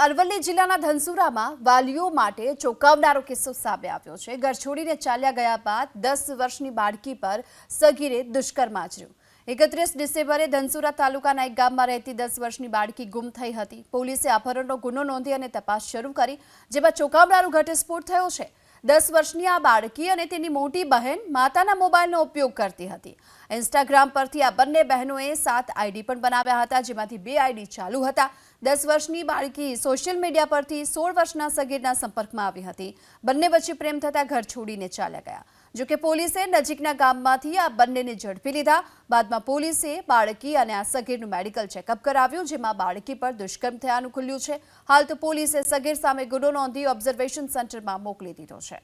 અરવલ્લી જિલ્લાના ધનસુરામાં વાલીઓ માટે ચોંકાવનારો કિસ્સો સામે આવ્યો છે। ઘર છોડીને ચાલ્યા ગયા બાદ 10 વર્ષની બાળકી પર સગીરે દુષ્કર્મ આચર્યું। 31 ડિસેમ્બરે ધનસુરા તાલુકાના એક ગામમાં રહેતી 10 વર્ષની બાળકી ગુમ થઈ હતી। પોલીસે અપહરણનો ગુનો નોંધી અને તપાસ શરૂ કરી, જેમાં ચોંકાવનારો ઘટસ્ફોટ થયો છે। 10 વર્ષની આ બાળકી અને તેની મોટી બહેન માતાના મોબાઈલનો ઉપયોગ કરતી હતી। ઇન્સ્ટાગ્રામ પરથી આ બંને બહેનોએ 7 આઈડી પણ બનાવ્યા હતા, જેમાંથી 2 આઈડી ચાલુ હતા। 10 વર્ષની બાળકી સોશિયલ મીડિયા પરથી 16 વર્ષના સગીરના સંપર્કમાં આવી હતી। બંને વચ્ચે પ્રેમ થતાં ઘર છોડીને ચાલ્યા ગયા। જો કે પોલીસે નજીકના ગામમાંથી આ બંનેને ઝડપી લીધા। બાદમાં પોલીસે બાળકી અને આ સગીરનું મેડિકલ ચેકઅપ કરાવ્યું, જેમાં બાળકી પર દુષ્કર્મ થયાનું ખુલ્યું છે। હાલ તો પોલીસે સગીર સામે ગુનો નોંધી ઓબ્ઝર્વેશન સેન્ટરમાં મોકલી દીધો છે।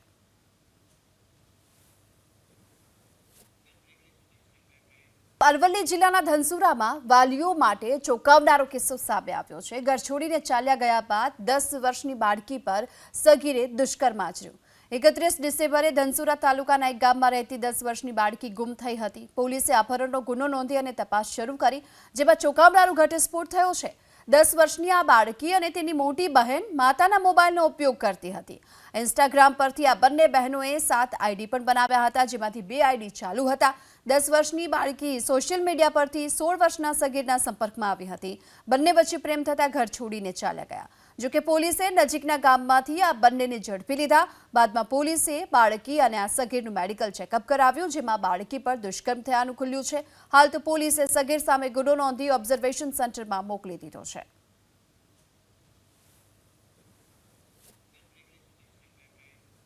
અરવલ્લી જિલ્લાના ધનસુરામાં વાલીઓ માટે ચોંકાવનારો કિસ્સો સામે આવ્યો છે। ઘર છોડીને ચાલ્યા ગયા બાદ 10 વર્ષની બાળકી પર સગીરે દુષ્કર્મ આચર્યું। 31 ડિસેમ્બરે ધનસુરા તાલુકાના એક ગામમાં રહેતી 10 વર્ષની બાળકી ગુમ થઈ હતી। પોલીસે અપહરણનો ગુનો નોંધી અને તપાસ શરૂ કરી, જેમાં ચોંકાવનારો ઘટસ્ફોટ થયો છે। 10 વર્ષની આ બાળકી અને તેની મોટી બહેન માતાના મોબાઈલનો ઉપયોગ કરતી હતી। ઇન્સ્ટાગ્રામ પરથી આ બંને બહેનોએ 7 આઈડી પણ બનાવ્યા હતા, જેમાંથી 2 આઈડી ચાલુ હતા। 10 વર્ષની બાળકી સોશિયલ મીડિયા પરથી 16 વર્ષના સગીરના સંપર્કમાં આવી હતી। બંને વચ્ચે પ્રેમ થતાં ઘર છોડીને ચાલ્યા ગયા। જો કે પોલીસે નજીકના ગામમાંથી આ બંનેને ઝડપી લીધા। બાદમાં પોલીસે બાળકી અને આ સગીરનું મેડિકલ ચેકઅપ કરાવ્યું, જેમાં બાળકી પર દુષ્કર્મ થયાનું ખુલ્યું છે। હાલ તો પોલીસે સગીર સામે ગુનો નોંધી ઓબ્ઝર્વેશન સેન્ટરમાં મોકલી દીધો છે।